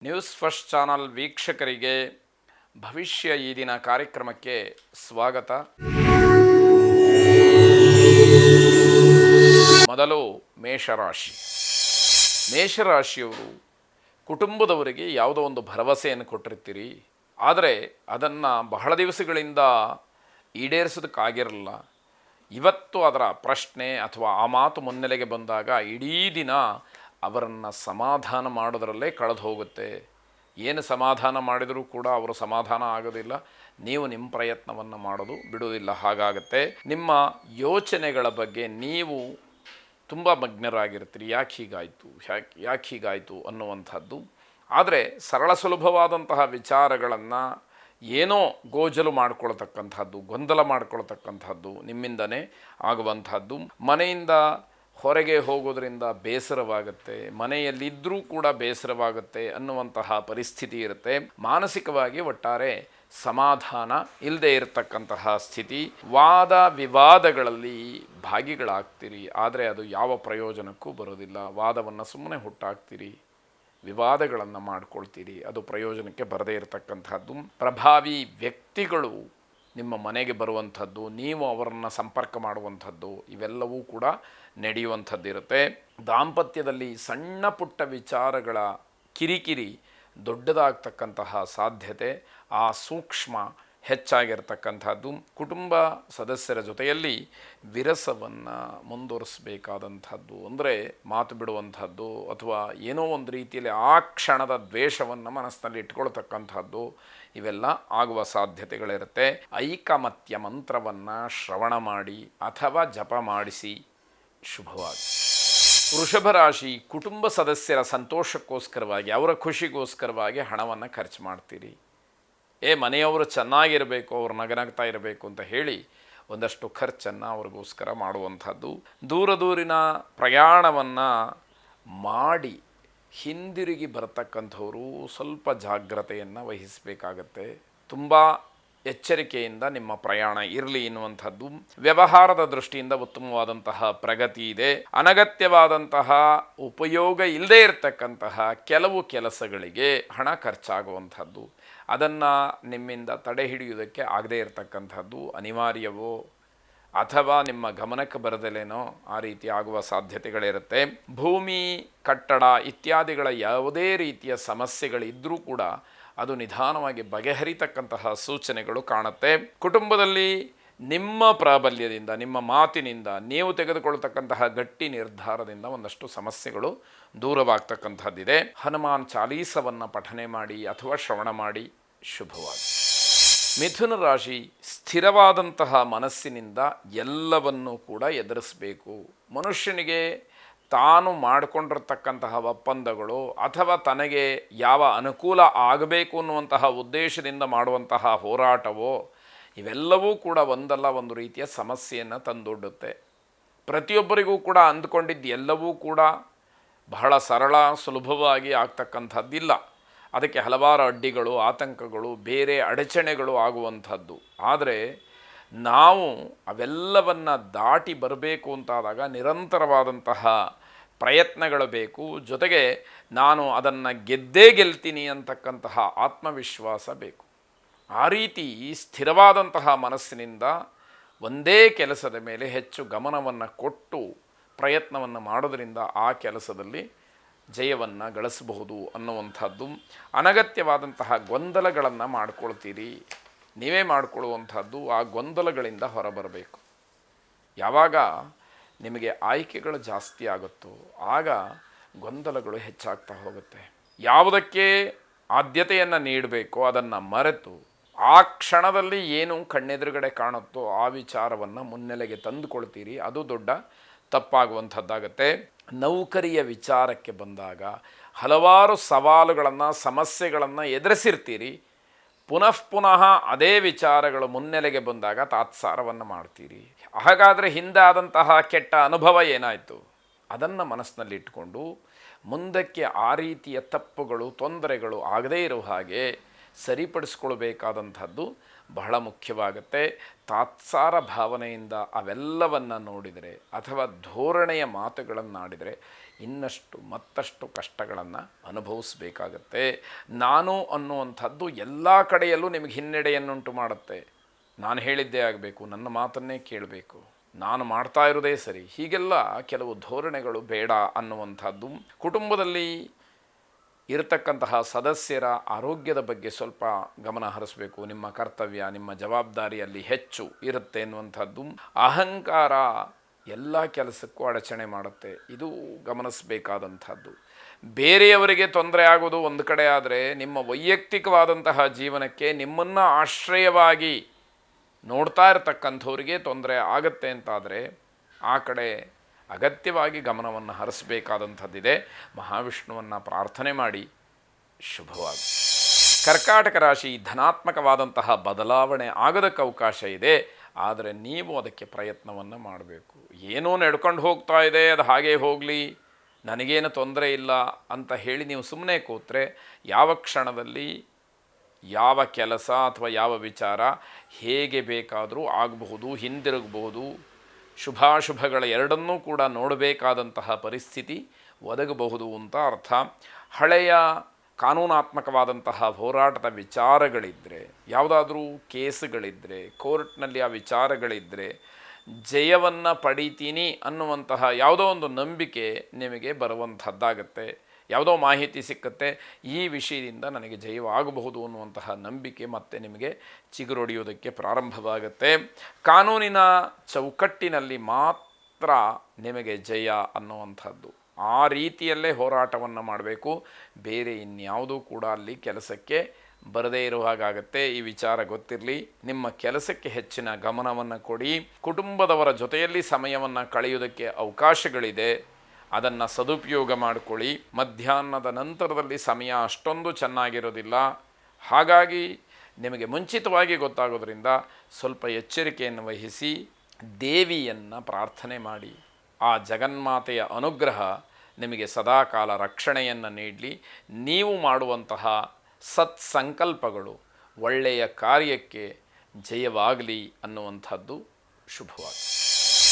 News first channel ವೀಕ್ಷಕರಿಗೆ ಭವಿಷ್ಯ ಈ ದಿನ ಕಾರ್ಯಕ್ರಮಕ್ಕೆ ಸ್ವಾಗತ. ಮೊದಲು ಮೇಷರಾಶಿ. ಮೇಷರಾಶಿಯವರು ಕುಟುಂಬದವರಿಗೆ ಯಾವುದೋ ಒಂದು ಭರವಸೆಯನ್ನು ಕೊಟ್ಟಿರ್ತೀರಿ, ಆದರೆ ಅದನ್ನು ಬಹಳ ದಿವಸಗಳಿಂದ ಈಡೇರಿಸೋದಕ್ಕಾಗಿರಲ್ಲ. ಇವತ್ತು ಅದರ ಪ್ರಶ್ನೆ ಅಥವಾ ಆ ಮಾತು ಮುನ್ನೆಲೆಗೆ ಬಂದಾಗ ಇಡೀ ದಿನ ಅವರನ್ನು ಸಮಾಧಾನ ಮಾಡೋದರಲ್ಲೇ ಕಳೆದು ಹೋಗುತ್ತೆ. ಏನು ಸಮಾಧಾನ ಮಾಡಿದರೂ ಕೂಡ ಅವರು ಸಮಾಧಾನ ಆಗೋದಿಲ್ಲ. ನೀವು ನಿಮ್ಮ ಪ್ರಯತ್ನವನ್ನು ಮಾಡೋದು ಬಿಡುವುದಿಲ್ಲ. ಹಾಗಾಗತ್ತೆ ನಿಮ್ಮ ಯೋಚನೆಗಳ ಬಗ್ಗೆ ನೀವು ತುಂಬ ಮಗ್ನರಾಗಿರ್ತೀರಿ. ಯಾಕೆ ಹೀಗಾಯಿತು ಅನ್ನುವಂಥದ್ದು. ಆದರೆ ಸರಳ ಸುಲಭವಾದಂತಹ ವಿಚಾರಗಳನ್ನು ಏನೋ ಗೋಜಲು ಮಾಡ್ಕೊಳ್ತಕ್ಕಂಥದ್ದು, ಗೊಂದಲ ಮಾಡ್ಕೊಳ್ತಕ್ಕಂಥದ್ದು ನಿಮ್ಮಿಂದನೇ ಆಗುವಂಥದ್ದು. ಮನೆಯಿಂದ ಹೊರಗೆ ಹೋಗೋದ್ರಿಂದ ಬೇಸರವಾಗುತ್ತೆ, ಮನೆಯಲ್ಲಿದ್ದರೂ ಕೂಡ ಬೇಸರವಾಗುತ್ತೆ ಅನ್ನುವಂತಹ ಪರಿಸ್ಥಿತಿ ಇರುತ್ತೆ. ಮಾನಸಿಕವಾಗಿ ಒಟ್ಟಾರೆ ಸಮಾಧಾನ ಇಲ್ಲದೆ ಇರತಕ್ಕಂತಹ ಸ್ಥಿತಿ. ವಾದ ವಿವಾದಗಳಲ್ಲಿ ಭಾಗಿಗಳಾಗ್ತೀರಿ, ಆದರೆ ಅದು ಯಾವ ಪ್ರಯೋಜನಕ್ಕೂ ಬರೋದಿಲ್ಲ. ವಾದವನ್ನು ಸುಮ್ಮನೆ ಹುಟ್ಟಾಕ್ತೀರಿ, ವಿವಾದಗಳನ್ನು ಮಾಡ್ಕೊಳ್ತೀರಿ, ಅದು ಪ್ರಯೋಜನಕ್ಕೆ ಬರದೇ ಇರತಕ್ಕಂಥದ್ದು. ಪ್ರಭಾವಿ ವ್ಯಕ್ತಿಗಳು ನಿಮ್ಮ ಮನೆಗೆ ಬರುವಂಥದ್ದು, ನೀವು ಅವರನ್ನು ಸಂಪರ್ಕ ಮಾಡುವಂಥದ್ದು, ಇವೆಲ್ಲವೂ ಕೂಡ ನಡೆಯುವಂಥದ್ದಿರುತ್ತೆ. ದಾಂಪತ್ಯದಲ್ಲಿ ಸಣ್ಣ ಪುಟ್ಟ ವಿಚಾರಗಳ ಕಿರಿಕಿರಿ ದೊಡ್ಡದಾಗ್ತಕ್ಕಂತಹ ಸಾಧ್ಯತೆ, ಆ ಸೂಕ್ಷ್ಮ ಹೆಚ್ಚಾಗಿರ್ತಕ್ಕಂಥದ್ದು. ಕುಟುಂಬ ಸದಸ್ಯರ ಜೊತೆಯಲ್ಲಿ ವಿರಸವನ್ನು ಮುಂದುವರಿಸಬೇಕಾದಂಥದ್ದು, ಅಂದರೆ ಮಾತು ಬಿಡುವಂಥದ್ದು ಅಥವಾ ಏನೋ ಒಂದು ರೀತಿಯಲ್ಲಿ ಆ ಕ್ಷಣದ ದ್ವೇಷವನ್ನು ಮನಸ್ಸಿನಲ್ಲಿ ಇಟ್ಕೊಳ್ತಕ್ಕಂಥದ್ದು, ಇವೆಲ್ಲ ಆಗುವ ಸಾಧ್ಯತೆಗಳಿರುತ್ತೆ. ಐಕಮತ್ಯ ಮಂತ್ರವನ್ನು ಶ್ರವಣ ಮಾಡಿ ಅಥವಾ ಜಪ ಮಾಡಿಸಿ ಶುಭವಾಗಿ. ವೃಷಭ ರಾಶಿ. ಕುಟುಂಬ ಸದಸ್ಯರ ಸಂತೋಷಕ್ಕೋಸ್ಕರವಾಗಿ, ಅವರ ಖುಷಿಗೋಸ್ಕರವಾಗಿ ಹಣವನ್ನು ಖರ್ಚು ಮಾಡ್ತೀರಿ. ಮನೆಯವರು ಚೆನ್ನಾಗಿರಬೇಕು, ಅವರು ನಗನಗ್ತಾ ಇರಬೇಕು ಅಂತ ಹೇಳಿ ಒಂದಷ್ಟು ಖರ್ಚನ್ನು ಅವ್ರಿಗೋಸ್ಕರ ಮಾಡುವಂಥದ್ದು. ದೂರಿನ ಪ್ರಯಾಣವನ್ನು ಮಾಡಿ ಹಿಂದಿರುಗಿ ಬರತಕ್ಕಂಥವರು ಸ್ವಲ್ಪ ಜಾಗ್ರತೆಯನ್ನು ವಹಿಸಬೇಕಾಗತ್ತೆ. ತುಂಬ ಎಚ್ಚರಿಕೆಯಿಂದ ನಿಮ್ಮ ಪ್ರಯಾಣ ಇರಲಿ ಎನ್ನುವಂಥದ್ದು. ವ್ಯವಹಾರದ ದೃಷ್ಟಿಯಿಂದ ಉತ್ತಮವಾದಂತಹ ಪ್ರಗತಿ ಇದೆ. ಅನಗತ್ಯವಾದಂತಹ ಉಪಯೋಗ ಇಲ್ಲದೇ ಇರತಕ್ಕಂತಹ ಕೆಲವು ಕೆಲಸಗಳಿಗೆ ಹಣ ಖರ್ಚಾಗುವಂಥದ್ದು, ಅದನ್ನು ನಿಮ್ಮಿಂದ ತಡೆ ಹಿಡಿಯುವುದಕ್ಕೆ ಆಗದೇ ಇರತಕ್ಕಂಥದ್ದು ಅನಿವಾರ್ಯವೋ ಅಥವಾ ನಿಮ್ಮ ಗಮನಕ್ಕೆ ಬರದಲೇನೋ ಆ ರೀತಿ ಆಗುವ ಸಾಧ್ಯತೆಗಳಿರುತ್ತೆ. ಭೂಮಿ, ಕಟ್ಟಡ ಇತ್ಯಾದಿಗಳ ಯಾವುದೇ ರೀತಿಯ ಸಮಸ್ಯೆಗಳಿದ್ದರೂ ಕೂಡ ಅದು ನಿಧಾನವಾಗಿ ಬಗೆಹರಿತಕ್ಕಂತಹ ಸೂಚನೆಗಳು ಕಾಣುತ್ತೆ. ಕುಟುಂಬದಲ್ಲಿ ನಿಮ್ಮ ಪ್ರಾಬಲ್ಯದಿಂದ, ನಿಮ್ಮ ಮಾತಿನಿಂದ, ನೀವು ತೆಗೆದುಕೊಳ್ತಕ್ಕಂತಹ ಗಟ್ಟಿ ನಿರ್ಧಾರದಿಂದ ಒಂದಷ್ಟು ಸಮಸ್ಯೆಗಳು ದೂರವಾಗ್ತಕ್ಕಂಥದ್ದಿದೆ. ಹನುಮಾನ್ ಚಾಲೀಸವನ್ನು ಪಠನೆ ಮಾಡಿ ಅಥವಾ ಶ್ರವಣ ಮಾಡಿ ಶುಭವಾಗಿ. ಮಿಥುನ ರಾಶಿ. ಸ್ಥಿರವಾದಂತಹ ಮನಸ್ಸಿನಿಂದ ಎಲ್ಲವನ್ನೂ ಕೂಡ ಎದುರಿಸಬೇಕು. ಮನುಷ್ಯನಿಗೆ ತಾನು ಮಾಡಿಕೊಂಡಿರ್ತಕ್ಕಂತಹ ಒಪ್ಪಂದಗಳು ಅಥವಾ ತನಗೆ ಯಾವ ಅನುಕೂಲ ಆಗಬೇಕು ಅನ್ನುವಂತಹ ಉದ್ದೇಶದಿಂದ ಮಾಡುವಂತಹ ಹೋರಾಟವೋ ಇವೆಲ್ಲವೂ ಕೂಡ ಒಂದಲ್ಲ ಒಂದು ರೀತಿಯ ಸಮಸ್ಯೆಯನ್ನು ತಂದೊಡ್ಡುತ್ತೆ. ಪ್ರತಿಯೊಬ್ಬರಿಗೂ ಕೂಡ ಅಂದುಕೊಂಡಿದ್ದು ಎಲ್ಲವೂ ಕೂಡ ಬಹಳ ಸರಳ ಸುಲಭವಾಗಿ ಆಗ್ತಕ್ಕಂಥದ್ದಿಲ್ಲ. ಅದಕ್ಕೆ ಹಲವಾರು ಅಡ್ಡಿಗಳು, ಆತಂಕಗಳು, ಬೇರೆ ಅಡಚಣೆಗಳು ಆಗುವಂಥದ್ದು. ಆದರೆ ನಾವು ಅವೆಲ್ಲವನ್ನು ದಾಟಿ ಬರಬೇಕು ಅಂತಾದಾಗ ನಿರಂತರವಾದಂತಹ ಪ್ರಯತ್ನಗಳು ಬೇಕು. ಜೊತೆಗೆ ನಾನು ಅದನ್ನು ಗೆದ್ದೇ ಗೆಲ್ತೀನಿ ಅಂತಕ್ಕಂತಹ ಆತ್ಮವಿಶ್ವಾಸ ಬೇಕು. ಆ ರೀತಿ ಸ್ಥಿರವಾದಂತಹ ಮನಸ್ಸಿನಿಂದ ಒಂದೇ ಕೆಲಸದ ಮೇಲೆ ಹೆಚ್ಚು ಗಮನವನ್ನು ಕೊಟ್ಟು ಪ್ರಯತ್ನವನ್ನು ಮಾಡೋದರಿಂದ ಆ ಕೆಲಸದಲ್ಲಿ ಜಯವನ್ನು ಗಳಿಸಬಹುದು ಅನ್ನುವಂಥದ್ದು. ಅನಗತ್ಯವಾದಂತಹ ಗೊಂದಲಗಳನ್ನು ಮಾಡ್ಕೊಳ್ತೀರಿ, ನೀವೇ ಮಾಡಿಕೊಳ್ಳುವಂಥದ್ದು. ಆ ಗೊಂದಲಗಳಿಂದ ಹೊರಬರಬೇಕು. ಯಾವಾಗ ನಿಮಗೆ ಆಯ್ಕೆಗಳು ಜಾಸ್ತಿ ಆಗುತ್ತೋ ಆಗ ಗೊಂದಲಗಳು ಹೆಚ್ಚಾಗ್ತಾ ಹೋಗುತ್ತೆ. ಯಾವುದಕ್ಕೆ ಆದ್ಯತೆಯನ್ನು ನೀಡಬೇಕೋ ಅದನ್ನು ಮರೆತು ಆ ಕ್ಷಣದಲ್ಲಿ ಏನು ಕಣ್ಣೆದುರುಗಡೆ ಕಾಣುತ್ತೋ ಆ ವಿಚಾರವನ್ನು ಮುನ್ನೆಲೆಗೆ ತಂದುಕೊಳ್ತೀರಿ. ಅದು ದೊಡ್ಡ ತಪ್ಪಾಗುವಂಥದ್ದಾಗತ್ತೆ. ನೌಕರಿಯ ವಿಚಾರಕ್ಕೆ ಬಂದಾಗ ಹಲವಾರು ಸವಾಲುಗಳನ್ನು, ಸಮಸ್ಯೆಗಳನ್ನು ಎದುರಿಸಿರ್ತೀರಿ. ಪುನಃ ಅದೇ ವಿಚಾರಗಳು ಮುನ್ನೆಲೆಗೆ ಬಂದಾಗ ತಾತ್ಸಾರವನ್ನು ಮಾಡ್ತೀರಿ. ಹಾಗಾದರೆ ಹಿಂದೆ ಆದಂತಹ ಕೆಟ್ಟ ಅನುಭವ ಏನಾಯಿತು ಅದನ್ನು ಮನಸ್ಸಿನಲ್ಲಿಟ್ಟುಕೊಂಡು ಮುಂದಕ್ಕೆ ಆ ರೀತಿಯ ತಪ್ಪುಗಳು, ತೊಂದರೆಗಳು ಆಗದೇ ಇರೋ ಹಾಗೆ ಸರಿಪಡಿಸ್ಕೊಳ್ಬೇಕಾದಂಥದ್ದು ಬಹಳ ಮುಖ್ಯವಾಗುತ್ತೆ. ತಾತ್ಸಾರ ಭಾವನೆಯಿಂದ ಅವೆಲ್ಲವನ್ನು ನೋಡಿದರೆ ಅಥವಾ ಧೋರಣೆಯ ಮಾತುಗಳನ್ನಾಡಿದರೆ ಇನ್ನಷ್ಟು ಮತ್ತಷ್ಟು ಕಷ್ಟಗಳನ್ನು ಅನುಭವಿಸಬೇಕಾಗತ್ತೆ. ನಾನು ಅನ್ನುವಂಥದ್ದು ಎಲ್ಲ ಕಡೆಯಲ್ಲೂ ನಿಮಗೆ ಹಿನ್ನಡೆಯನ್ನುಂಟು ಮಾಡುತ್ತೆ. ನಾನು ಹೇಳಿದ್ದೇ ಆಗಬೇಕು, ನನ್ನ ಮಾತನ್ನೇ ಕೇಳಬೇಕು, ನಾನು ಮಾಡ್ತಾ ಇರೋದೇ ಸರಿ, ಹೀಗೆಲ್ಲ ಕೆಲವು ಧೋರಣೆಗಳು ಬೇಡ ಅನ್ನುವಂಥದ್ದು. ಕುಟುಂಬದಲ್ಲಿ ಇರತಕ್ಕಂತಹ ಸದಸ್ಯರ ಆರೋಗ್ಯದ ಬಗ್ಗೆ ಸ್ವಲ್ಪ ಗಮನ ಹರಿಸಬೇಕು. ನಿಮ್ಮ ಕರ್ತವ್ಯ, ನಿಮ್ಮ ಜವಾಬ್ದಾರಿಯಲ್ಲಿ ಹೆಚ್ಚು ಇರುತ್ತೆ ಎನ್ನುವಂಥದ್ದು. ಅಹಂಕಾರ ಎಲ್ಲ ಕೆಲಸಕ್ಕೂ ಅಡಚಣೆ ಮಾಡುತ್ತೆ, ಇದು ಗಮನಿಸಬೇಕಾದಂಥದ್ದು. ಬೇರೆಯವರಿಗೆ ತೊಂದರೆ ಆಗೋದು ಒಂದು ಕಡೆ ಆದರೆ, ನಿಮ್ಮ ವೈಯಕ್ತಿಕವಾದಂತಹ ಜೀವನಕ್ಕೆ ನಿಮ್ಮನ್ನು ಆಶ್ರಯವಾಗಿ ನೋಡ್ತಾ ಇರತಕ್ಕಂಥವ್ರಿಗೆ ತೊಂದರೆ ಆಗತ್ತೆ ಅಂತಾದರೆ ಆ ಕಡೆ ಅಗತ್ಯವಾಗಿ ಗಮನವನ್ನು ಹರಿಸಬೇಕಾದಂಥದ್ದಿದೆ. ಮಹಾವಿಷ್ಣುವನ್ನು ಪ್ರಾರ್ಥನೆ ಮಾಡಿ. ಶುಭವಾಗಿ. ಕರ್ಕಾಟಕ ರಾಶಿ, ಧನಾತ್ಮಕವಾದಂತಹ ಬದಲಾವಣೆ ಆಗೋದಕ್ಕೆ ಅವಕಾಶ ಇದೆ, ಆದರೆ ನೀವು ಅದಕ್ಕೆ ಪ್ರಯತ್ನವನ್ನು ಮಾಡಬೇಕು. ಏನೋ ನಡ್ಕೊಂಡು ಹೋಗ್ತಾ ಇದೆ, ಅದು ಹಾಗೇ ಹೋಗಲಿ, ನನಗೇನು ತೊಂದರೆ ಇಲ್ಲ ಅಂತ ಹೇಳಿ ನೀವು ಸುಮ್ಮನೆ ಕೂತ್ರೆ ಯಾವ ಕ್ಷಣದಲ್ಲಿ ಯಾವ ಕೆಲಸ ಅಥವಾ ಯಾವ ವಿಚಾರ ಹೇಗೆ ಬೇಕಾದರೂ ಆಗಬಹುದು, ಹಿಂದಿರುಗಬಹುದು. ಶುಭಾಶುಭಗಳ ಎರಡನ್ನೂ ಕೂಡ ನೋಡಬೇಕಾದಂತಹ ಪರಿಸ್ಥಿತಿ ಒದಗಬಹುದು ಅಂತ ಅರ್ಥ. ಹಳೆಯ ಕಾನೂನಾತ್ಮಕವಾದಂತಹ ಹೋರಾಟದ ವಿಚಾರಗಳಿದ್ದರೆ, ಯಾವುದಾದ್ರೂ ಕೇಸುಗಳಿದ್ದರೆ, ಕೋರ್ಟ್ನಲ್ಲಿ ಆ ವಿಚಾರಗಳಿದ್ದರೆ ಜಯವನ್ನು ಪಡಿತೀನಿ ಅನ್ನುವಂತಹ ಯಾವುದೋ ಒಂದು ನಂಬಿಕೆ ನಿಮಗೆ ಬರುವಂಥದ್ದಾಗತ್ತೆ. ಯಾವುದೋ ಮಾಹಿತಿ ಸಿಕ್ಕತ್ತೆ, ಈ ವಿಷಯದಿಂದ ನನಗೆ ಜಯವಾಗಬಹುದು ಅನ್ನುವಂತಹ ನಂಬಿಕೆ ಮತ್ತೆ ನಿಮಗೆ ಚಿಗುರೊಡೆಯೋದಕ್ಕೆ ಪ್ರಾರಂಭವಾಗುತ್ತೆ. ಕಾನೂನಿನ ಚೌಕಟ್ಟಿನಲ್ಲಿ ಮಾತ್ರ ನಿಮಗೆ ಜಯ ಅನ್ನುವಂಥದ್ದು. ಆ ರೀತಿಯಲ್ಲೇ ಹೋರಾಟವನ್ನು ಮಾಡಬೇಕು, ಬೇರೆ ಇನ್ಯಾವುದೂ ಕೂಡ ಅಲ್ಲಿ ಕೆಲಸಕ್ಕೆ ಬರದೇ ಇರೋ ಹಾಗಾಗತ್ತೆ. ಈ ವಿಚಾರ ಗೊತ್ತಿರಲಿ. ನಿಮ್ಮ ಕೆಲಸಕ್ಕೆ ಹೆಚ್ಚಿನ ಗಮನವನ್ನು ಕೊಡಿ. ಕುಟುಂಬದವರ ಜೊತೆಯಲ್ಲಿ ಸಮಯವನ್ನು ಕಳೆಯೋದಕ್ಕೆ ಅವಕಾಶಗಳಿದೆ, ಅದನ್ನು ಸದುಪಯೋಗ ಮಾಡಿಕೊಳ್ಳಿ. ಮಧ್ಯಾಹ್ನದ ನಂತರದಲ್ಲಿ ಸಮಯ ಅಷ್ಟೊಂದು ಚೆನ್ನಾಗಿರೋದಿಲ್ಲ, ಹಾಗಾಗಿ ನಿಮಗೆ ಮುಂಚಿತವಾಗಿ ಗೊತ್ತಾಗೋದ್ರಿಂದ ಸ್ವಲ್ಪ ಎಚ್ಚರಿಕೆಯನ್ನು ವಹಿಸಿ ದೇವಿಯನ್ನು ಪ್ರಾರ್ಥನೆ ಮಾಡಿ. ಆ ಜಗನ್ಮಾತೆಯ ಅನುಗ್ರಹ ನಿಮಗೆ ಸದಾಕಾಲ ರಕ್ಷಣೆಯನ್ನು ನೀಡಲಿ. ನೀವು ಮಾಡುವಂತಹ ಸತ್ಸಂಕಲ್ಪಗಳು ಒಳ್ಳೆಯ ಕಾರ್ಯಕ್ಕೆ ಜಯವಾಗಲಿ ಅನ್ನುವಂಥದ್ದು ಶುಭವಾಗಲಿ.